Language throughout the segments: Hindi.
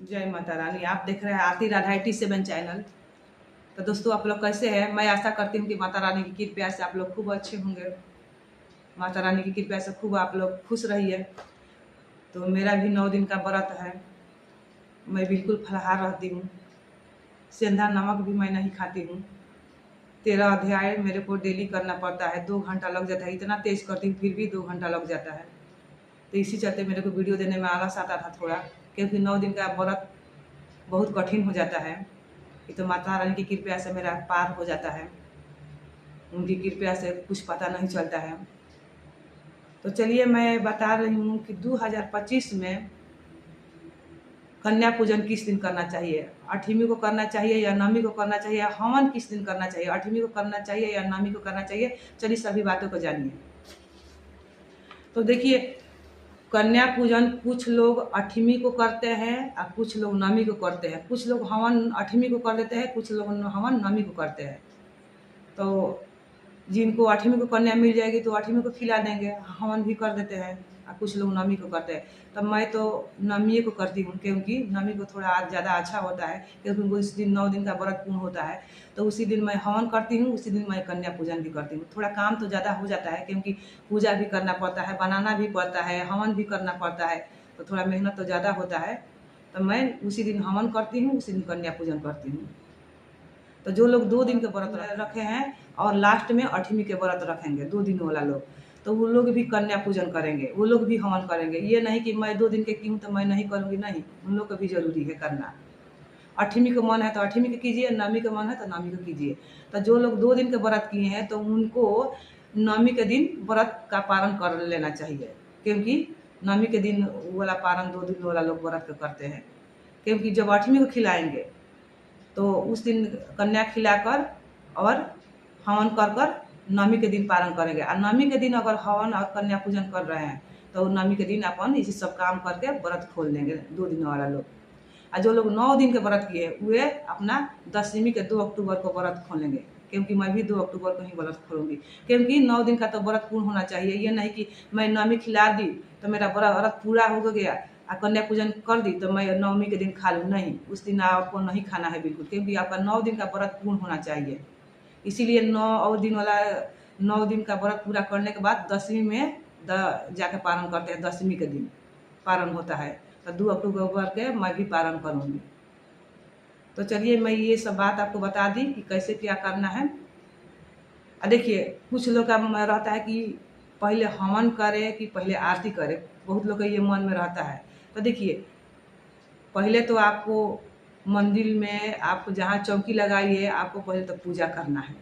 जय माता रानी। आप देख रहे हैं आरती राधा 87 चैनल। तो दोस्तों, आप लोग कैसे हैं? मैं आशा करती हूँ कि माता रानी की कृपया से आप लोग खूब अच्छे होंगे। माता रानी की कृपया से खूब आप लोग खुश रहिए। तो मेरा भी 9 दिन का व्रत है। मैं बिल्कुल फलाहार रहती हूँ। सेंधा नमक भी मैं नहीं खाती हूँ। 13 अध्याय मेरे को डेली करना पड़ता है। 2 घंटा लग जाता है। इतना तेज करती हूँ फिर भी 2 घंटा लग जाता है। तो इसी चलते मेरे को वीडियो देने में आलस आता था थोड़ा, क्योंकि 9 दिन का व्रत बहुत कठिन हो जाता है। ये तो माता रानी की कृपया से मेरा पार हो जाता है। उनकी कृपया से कुछ पता नहीं चलता है। तो चलिए मैं बता रही हूँ कि 2025 में कन्या पूजन किस दिन करना चाहिए। 8वीं को करना चाहिए या 9वीं को करना चाहिए, हवन किस दिन करना चाहिए, 8वीं को करना चाहिए या 9वीं को करना चाहिए। चलिए सभी बातों को जानिए। तो देखिए, कन्या पूजन कुछ लोग 8वीं को करते हैं और कुछ लोग 9वीं को करते हैं। कुछ लोग हवन 8वीं को कर देते हैं, कुछ लोग हवन 9वीं को करते हैं। तो जिनको 8वीं को कन्या मिल जाएगी तो 8वीं को खिला देंगे, हवन भी कर देते हैं। और कुछ लोग 9वीं को करते हैं। तब मैं तो 9वीं को करती हूँ, क्योंकि 9वीं को थोड़ा ज़्यादा अच्छा होता है, क्योंकि उस दिन 9 दिन का व्रत पूर्ण होता है। तो उसी दिन मैं हवन करती हूँ, उसी दिन मैं कन्या पूजन भी करती हूँ। थोड़ा काम तो ज़्यादा हो जाता है, क्योंकि पूजा भी करना पड़ता है, बनाना भी पड़ता है, हवन भी करना पड़ता है। तो थोड़ा मेहनत तो ज़्यादा होता है। तो मैं उसी दिन हवन करती हूँ, उसी दिन कन्या पूजन करती हूँ। तो जो लोग 2 दिन के व्रत रखे हैं और लास्ट में 8वीं के व्रत रखेंगे, 2 दिन वाला लोग, तो वो लोग भी कन्या पूजन करेंगे, वो लोग भी हवन करेंगे। ये नहीं कि मैं 2 दिन के की हूँ तो मैं नहीं करूँगी, नहीं, उन लोग को भी जरूरी है करना। 8वीं का मन है तो 8वीं का कीजिए, 9वीं का मन है तो 9वीं का कीजिए। तो जो लोग 2 दिन के व्रत किए हैं तो उनको 9वीं के दिन व्रत का पारण कर लेना चाहिए, क्योंकि 9वीं के दिन वाला पारण 2 दिन वाला लोग व्रत करते हैं। क्योंकि जब 8वीं को खिलाएंगे तो उस दिन कन्या खिलाकर और हवन कर कर 9वीं के दिन पारण करेंगे। और 9वीं के दिन अगर हवन और कन्या पूजन कर रहे हैं तो 9वीं के दिन अपन इसी सब काम करके व्रत खोल लेंगे 2 दिन वाला लोग। और जो लोग 9 दिन के व्रत किए वे अपना 10वीं के 2 अक्टूबर को व्रत खोलेंगे, क्योंकि मैं भी 2 अक्टूबर को ही व्रत खोलूंगी। क्योंकि 9 दिन का तो व्रत पूर्ण होना चाहिए। ये नहीं कि मैं 9वीं खिला दी तो मेरा व्रत पूरा हो गया और कन्या पूजन कर दी तो मैं 9वीं के दिन खा लूँ। नहीं, उस दिन आपको नहीं खाना है बिल्कुल, क्योंकि आपका 9 दिन का व्रत पूर्ण होना चाहिए। इसीलिए 9 दिन का व्रत पूरा करने के बाद 10वीं में जाके पारण करते हैं। 10वीं के दिन पारण होता है। तो 2 अक्टूबर के मैं भी पारण करूँगी। तो चलिए मैं ये सब बात आपको बता दी कि कैसे क्या करना है। देखिए, कुछ लोग का रहता है कि पहले हवन करे कि पहले आरती करे, बहुत लोग का ये मन में रहता है। तो देखिए, पहले तो आपको मंदिर में आपको जहाँ चौकी लगाई है, आपको पहले तो पूजा करना है।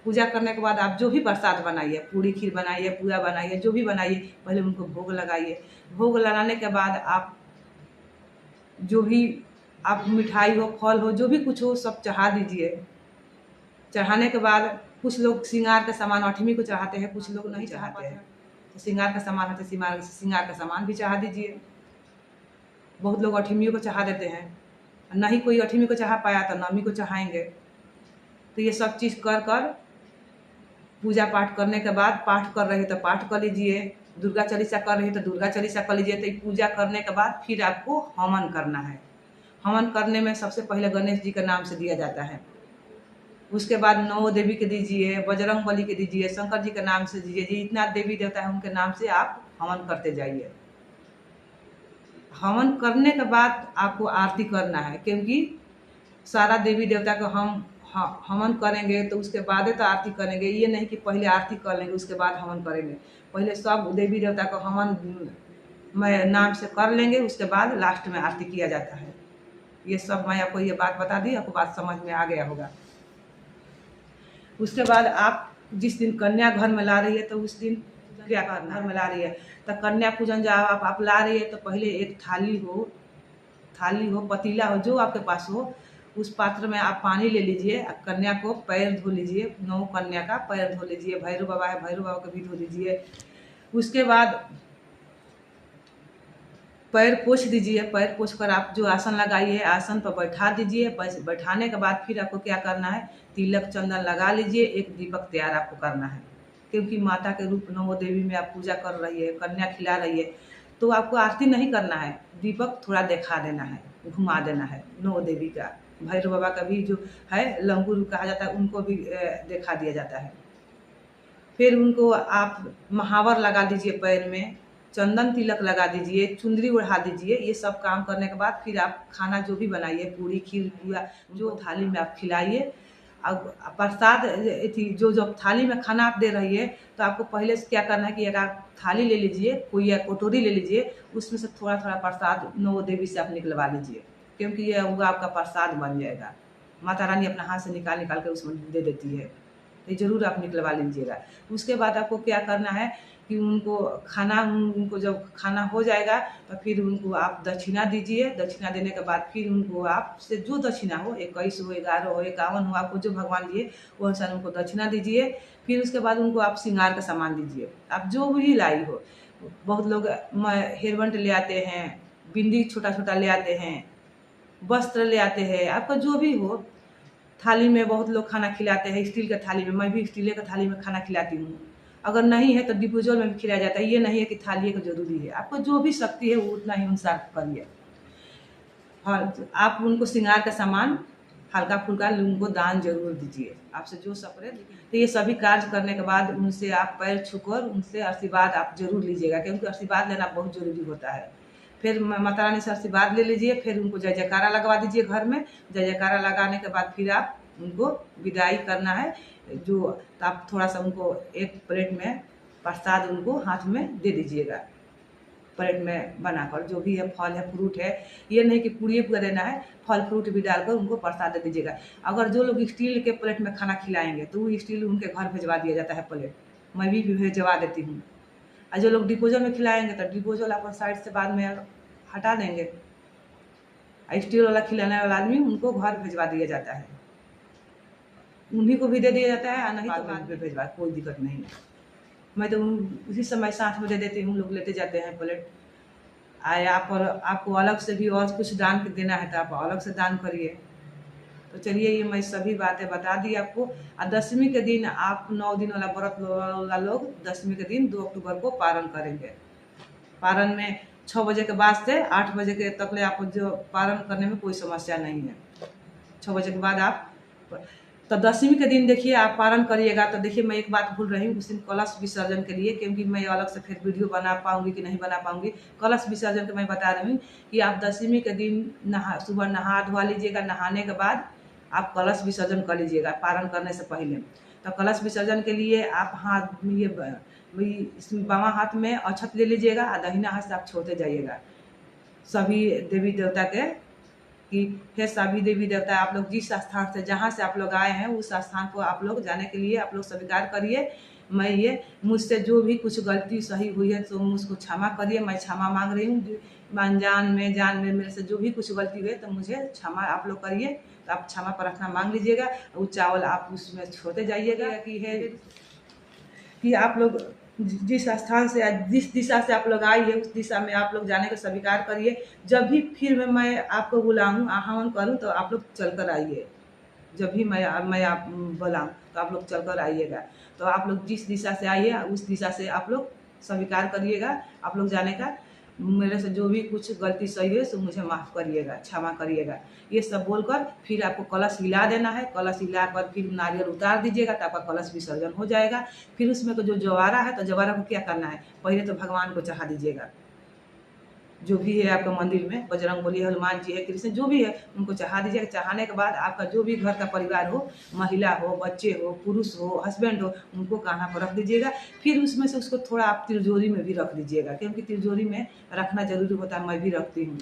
पूजा करने के बाद आप जो भी प्रसाद बनाइए, पूरी खीर बनाइए, पूरा बनाइए, जो भी बनाइए, पहले उनको भोग लगाइए। भोग लगाने के बाद आप जो भी आप मिठाई हो, फल हो, जो भी कुछ हो, सब चढ़ा दीजिए। चढ़ाने के बाद कुछ लोग श्रृंगार का सामान 8वीं को चढ़ाते हैं, कुछ लोग नहीं चढ़ाते हैं। तो श्रृंगार का सामान है तो श्रृंगार का सामान भी चढ़ा दीजिए। बहुत लोग 8वीं को चढ़ा देते हैं, नहीं कोई 8वीं को चढ़ा पाया तो 9वीं को चढ़ाएंगे। तो ये सब चीज़ कर कर पूजा पाठ करने के बाद, पाठ कर रहे तो पाठ कर लीजिए, दुर्गा चालीसा कर रही है तो दुर्गा चालीसा कर लीजिए। तो पूजा करने के बाद फिर आपको हवन करना है। हवन करने में सबसे पहले गणेश जी के नाम से दिया जाता है। उसके बाद 9 देवी के दीजिए, बजरंग बली के दीजिए, शंकर जी के नाम से दीजिए। जितना देवी देवता है उनके नाम से आप हवन करते जाइए। हवन करने के बाद आपको आरती करना है, क्योंकि सारा देवी देवता को हम हवन करेंगे तो उसके बाद तो आरती करेंगे। ये नहीं कि पहले आरती कर लेंगे उसके बाद हवन करेंगे। पहले सब देवी देवता को हवन में नाम से कर लेंगे, उसके बाद लास्ट में आरती किया जाता है। ये सब मैं आपको ये बात बता दी, आपको बात समझ में आ गया होगा। उसके बाद आप जिस दिन कन्या घर में ला रही है तो उस दिन क्या करना, घर में ला रही है तो कन्या पूजन जब आप ला रही है तो पहले एक थाली हो, पतीला हो, जो आपके पास हो, उस पात्र में आप पानी ले लीजिए। कन्या को पैर धो लीजिए, 9 कन्या का पैर धो लीजिए। भैरव बाबा है, भैरव बाबा को भी धो लीजिए। उसके बाद पैर पोछ दीजिए। पैर पोछ कर आप जो आसन लगाइए, आसन पर बैठा दीजिए। बैठाने के बाद फिर आपको क्या करना है, तिलक चंदन लगा लीजिए। एक दीपक तैयार आपको करना है, क्योंकि माता के रूप 9 देवी में आप पूजा कर रही है, कन्या खिला रही है, तो आपको आरती नहीं करना है, दीपक थोड़ा देखा देना है। घुमा देना है। 9 देवी का, भैरव बाबा का भी जो है लंगूर कहा जाता है, उनको भी देखा दिया जाता है। फिर उनको आप महावर लगा दीजिए पैर में, चंदन तिलक लगा दीजिए, चुंदरी ओढ़ा दीजिए। ये सब काम करने के बाद फिर आप खाना जो भी बनाइए, पूरी खीर पूरा जो थाली में आप खिलाइए। अब प्रसाद जो जब थाली में खाना आप दे रही है, तो आपको पहले से क्या करना है कि एक आप थाली ले लीजिए, कोई या कटोरी ले लीजिए, उसमें से थोड़ा थोड़ा प्रसाद 9 देवी से आप निकलवा लीजिए, क्योंकि ये होगा आपका प्रसाद बन जाएगा। माता रानी अपना हाथ से निकाल निकाल कर उसमें दे देती है, तो ज़रूर आप निकलवा लीजिएगा। उसके बाद आपको क्या करना है कि उनको जब खाना हो जाएगा, तो फिर उनको आप दक्षिणा दीजिए। दक्षिणा देने के बाद फिर उनको आपसे जो दक्षिणा हो, 21 हो, 11 हो, 51 हो, आपको जो भगवान दिए वो अनुसार उनको दक्षिणा दीजिए। फिर उसके बाद उनको आप श्रृंगार का सामान दीजिए, आप जो भी लाई हो। बहुत लोग हेयरबैंड ले आते हैं, बिंदी छोटा छोटा ले आते हैं, वस्त्र ले आते हैं, आपका जो भी हो। थाली में बहुत लोग खाना खिलाते हैं, स्टील के थाली में। मैं भी स्टील के थाली में खाना खिलाती हूँ। अगर नहीं है तो डिस्पोजल में भी खिलाया जाता है। ये नहीं है कि थाली का जरूरी है, आपको जो भी शक्ति है वो उतना ही अनुसार करिए। और आप उनको श्रृंगार का सामान हल्का फुल्का उनको दान जरूर दीजिए, आपसे जो सपरे। तो ये सभी कार्य करने के बाद उनसे आप पैर छूकर उनसे आशीर्वाद आप जरूर लीजिएगा, क्योंकि आशीर्वाद लेना बहुत जरूरी होता है। फिर माता रानी से आशीर्वाद ले लीजिए। फिर उनको जय जयकारा लगवा दीजिए घर में। जय जयकारा लगाने के बाद फिर आप उनको विदाई करना है। जो तो आप थोड़ा सा उनको एक प्लेट में प्रसाद उनको हाथ में दे दीजिएगा, प्लेट में बनाकर। जो भी है, फल है, फ्रूट है, ये नहीं कि पूरी पूरा देना है, फल फ्रूट भी डालकर उनको प्रसाद दे दीजिएगा। अगर जो लोग स्टील के प्लेट में खाना खिलाएंगे तो वो स्टील उनके घर भिजवा दिया जाता है प्लेट, मैं भी भिजवा देती हूँ। और जो लोग डिस्पोजल में खिलाएंगे तो डिस्पोजल आप साइड से बाद में हटा देंगे। स्टील वाला खिलाने वाला आदमी उनको घर भिजवा दिया जाता है, उन्हीं को भी दे दिया जाता है, और नहीं तो बाद में भिजवा, कोई दिक्कत नहीं है। मैं तो उसी समय साथ में दे देती हूँ, लोग लेते जाते हैं प्लेट। आया पर आपको अलग से भी और कुछ दान देना है तो आप अलग से दान करिए। तो चलिए, ये मैं सभी बातें बता दी आपको। और 10वीं के दिन आप 9 दिन वाला व्रत वाला लोग 10वीं के दिन 2 अक्टूबर को पारण करेंगे। पारण में 6 बजे के बाद से 8 बजे के तक ले आप जो पारण करने में कोई समस्या नहीं है। 6 बजे के बाद आप तो 10वीं के दिन देखिए आप पारण करिएगा। तो देखिए, मैं एक बात भूल रही हूँ, उस दिन कलश विसर्जन के लिए, क्योंकि मैं अलग से फिर वीडियो बना पाऊंगी कि नहीं बना पाऊंगी। कलश विसर्जन के मैं बता रही हूँ कि आप 10वीं के दिन सुबह नहा धोवा लीजिएगा। नहाने के बाद आप कलश विसर्जन कर लीजिएगा पारण करने से पहले। तो कलश विसर्जन के लिए आप हाथ बामा हाथ में अक्षत ले लीजिएगा और दाहिना हाथ से आप छोड़ते जाइएगा सभी देवी देवता के कि हे सभी देवी देवता, आप लोग जिस स्थान से जहाँ से आप लोग आए हैं उस स्थान को आप लोग जाने के लिए आप लोग स्वीकार करिए। मैं ये मुझसे जो भी कुछ गलती सही हुई है तो मुझको क्षमा करिए, मैं क्षमा मांग रही हूँ। अनजान में जान में मेरे से जो भी कुछ गलती हुई तो मुझे क्षमा आप लोग करिए। तो आप क्षमा प्रार्थना मांग लीजिएगा। वो चावल आप उसमें छोड़ते जाइएगा कि आप लोग जिस स्थान से जिस दिशा से आप लोग आई है उस दिशा में आप लोग जाने का स्वीकार करिए। जब भी फिर मैं आपको बुलाऊं, आह्वान करूं, तो आप लोग चल कर आइए। जब भी मैं आप बुलाऊं तो आप लोग चल कर आइएगा। तो आप लोग जिस दिशा से आइए उस दिशा से आप लोग स्वीकार करिएगा आप लोग जाने का। मेरे से जो भी कुछ गलती सही है सो मुझे माफ़ करिएगा, क्षमा करिएगा। ये सब बोलकर फिर आपको कलश हिला देना है। कलश हिलाकर फिर नारियल उतार दीजिएगा तो आपका कलश विसर्जन हो जाएगा। फिर उसमें जो जवारा है, तो जवारा को क्या करना है, पहले तो भगवान को चढ़ा दीजिएगा। जो भी है आपका मंदिर में, बजरंगबली, हनुमान जी है, कृष्ण जो भी है, उनको चढ़ा दीजिएगा। चढ़ाने के बाद आपका जो भी घर का परिवार हो, महिला हो, बच्चे हो, पुरुष हो, हस्बैंड हो, उनको कान्हा पर रख दीजिएगा। फिर उसमें से उसको थोड़ा आप तिजोरी में भी रख दीजिएगा, क्योंकि तिजोरी में रखना जरूरी होता है, मैं भी रखती हूँ।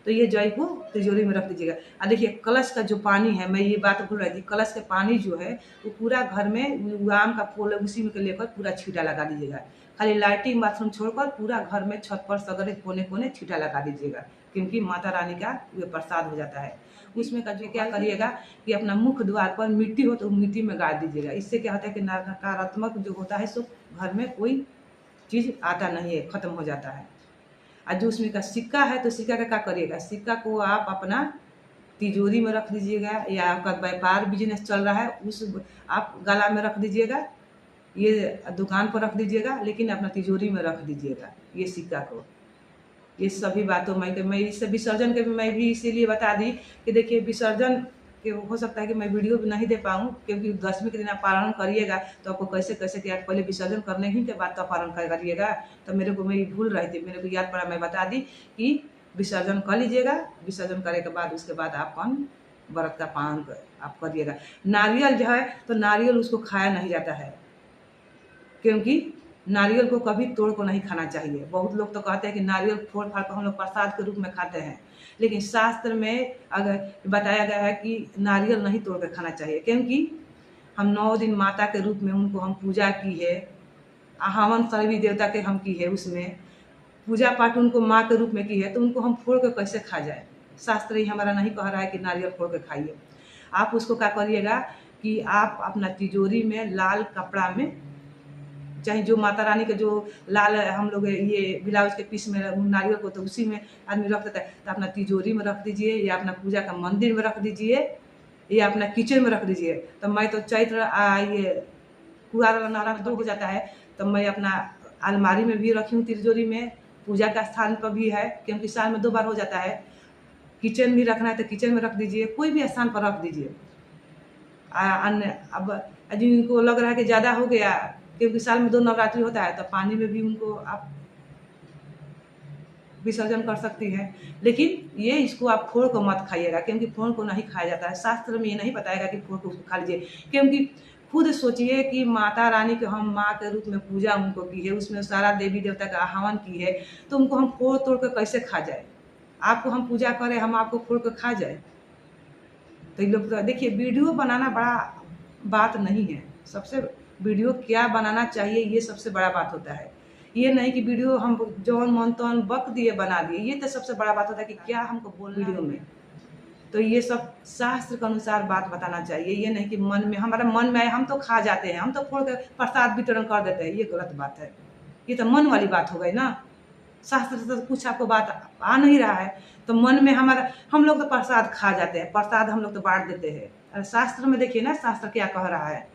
तो ये जय को तिजोरी में रख दीजिएगा। और देखिए, कलश का जो पानी है, मैं ये बात भूल रही थी, कलश का पानी जो है वो पूरा घर में आम का फूल है उसी में लेकर पूरा छींटा लगा दीजिएगा। खाली लैट्रिन बाथरूम छोड़कर पूरा घर में छत पर सगरे कोने कोने छींटा लगा दीजिएगा, क्योंकि माता रानी का ये प्रसाद हो जाता है। उसमें का जो क्या करिएगा कि अपना मुख्य द्वार पर मिट्टी हो तो मिट्टी में गाड़ दीजिएगा। इससे क्या होता है कि नकारात्मक जो होता है सो घर में कोई चीज़ आता नहीं है, खत्म हो जाता है। और जो उसमें का सिक्का है तो सिक्का का क्या करिएगा, सिक्का को आप अपना तिजोरी में रख दीजिएगा, या आपका व्यापार बिजनेस चल रहा है उस आप गला में रख दीजिएगा, ये दुकान पर रख दीजिएगा, लेकिन अपना तिजोरी में रख दीजिएगा ये सिक्का को। ये सभी बातों मैं इससे विसर्जन के भी मैं भी इसीलिए बता दी कि देखिए विसर्जन कि हो सकता है कि मैं वीडियो भी नहीं दे पाऊँ, क्योंकि 10वीं के दिन आप पारण करिएगा तो आपको कैसे कैसे कि आप पहले विसर्जन करने ही के बाद तो पारण करिएगा। तो मेरे को मैं भूल रही थी, मेरे को याद पड़ा, मैं बता दी कि विसर्जन कर लीजिएगा। विसर्जन करने के बाद उसके बाद आप व्रत का पालन आप करिएगा। नारियल जो है तो नारियल उसको खाया नहीं जाता है, क्योंकि नारियल को कभी तोड़ को नहीं खाना चाहिए। बहुत लोग तो कहते हैं कि नारियल फोड़ फाड़ कर हम लोग प्रसाद के रूप में खाते हैं, लेकिन शास्त्र में अगर बताया गया है कि नारियल नहीं तोड़ कर खाना चाहिए, क्योंकि हम 9 दिन माता के रूप में उनको हम पूजा की है, हवन सभी देवता के हम की है, उसमें पूजा पाठ उनको माँ के रूप में की है, तो उनको हम फोड़ कर कैसे खा जाए। शास्त्र ही हमारा नहीं कह रहा है कि नारियल फोड़ कर खाइए। आप उसको क्या करिएगा कि आप अपना तिजोरी में लाल कपड़ा में, चाहे जो माता रानी का जो लाल हम लोग ये ब्लाउज के पीस में नारियल को तो उसी में आदमी रख देता है, तो अपना तिजोरी में रख दीजिए, या अपना पूजा का मंदिर में रख दीजिए, या अपना किचन में रख दीजिए। तो मैं तो चैत्र ये कुआर नारायण दो हो जाता है, तो मैं अपना अलमारी में भी रखी हूँ, तिजोरी में, पूजा का स्थान पर भी है, क्योंकि साल में 2 बार हो जाता है। किचन भी रखना है तो किचन में रख दीजिए, कोई भी स्थान पर रख दीजिए। अब जिनको लग रहा है कि ज़्यादा हो गया, क्योंकि साल में 2 नवरात्रि होता है, तो पानी में भी उनको आप विसर्जन कर सकती है। लेकिन ये इसको आप फोड़ को मत खाइएगा, क्योंकि फोड़ को नहीं खाया जाता है। शास्त्र में ये नहीं बताएगा कि फोड़ को खा लीजिए, क्योंकि खुद सोचिए कि माता रानी को हम माँ के रूप में पूजा उनको की है, उसमें सारा देवी देवता का आह्वान की है, तो उनको हम फोड़ तोड़ कर कैसे खा जाए। आपको हम पूजा करें, हम आपको फोड़ कर खा जाए, तो ये लोग देखिए वीडियो बनाना बड़ा बात नहीं है। सबसे वीडियो क्या बनाना चाहिए ये सबसे बड़ा बात होता है। ये नहीं कि वीडियो हम जौन मन तौन वक्त दिए बना दिए, ये तो सबसे बड़ा बात होता है कि क्या हमको बोलना वीडियो में। तो ये सब शास्त्र के अनुसार बात बताना चाहिए। ये नहीं कि मन में हमारा मन में आए हम तो खा जाते हैं, हम तो फोड़ कर प्रसाद वितरण कर देते हैं, ये गलत बात है। ये तो मन वाली बात हो गई ना। शास्त्र से तो कुछ आपको बात आ नहीं रहा है, तो मन में हमारा हम लोग तो प्रसाद खा जाते हैं, प्रसाद हम लोग तो बांट देते हैं। शास्त्र में देखिए ना, शास्त्र क्या कह रहा है।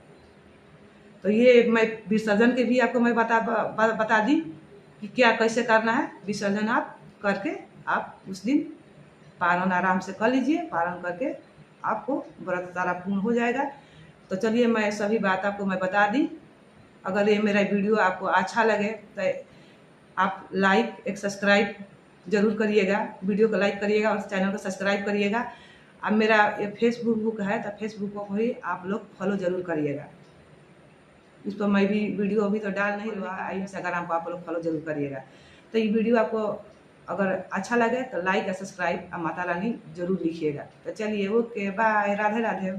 तो ये मैं विसर्जन के भी आपको मैं बता दी कि क्या कैसे करना है। विसर्जन आप करके आप उस दिन पारण आराम से कर लीजिए। पारण करके आपको व्रत सारा पूर्ण हो जाएगा। तो चलिए मैं सभी बात आपको मैं बता दी। अगर ये मेरा वीडियो आपको अच्छा लगे तो आप लाइक एक सब्सक्राइब जरूर करिएगा, वीडियो को लाइक करिएगा और चैनल को सब्सक्राइब करिएगा। अब मेरा ये फेसबुक है, तो फेसबुक को भी आप लोग फॉलो जरूर करिएगा। उस पर मैं भी वीडियो अभी तो डाल नहीं रहा, इंस्टाग्राम पर आप लोग फॉलो जरूर करिएगा। तो ये वीडियो आपको अगर अच्छा लगे तो लाइक या सब्सक्राइब और माता रानी जरूर लिखिएगा। तो चलिए ओके बाय, राधे राधे।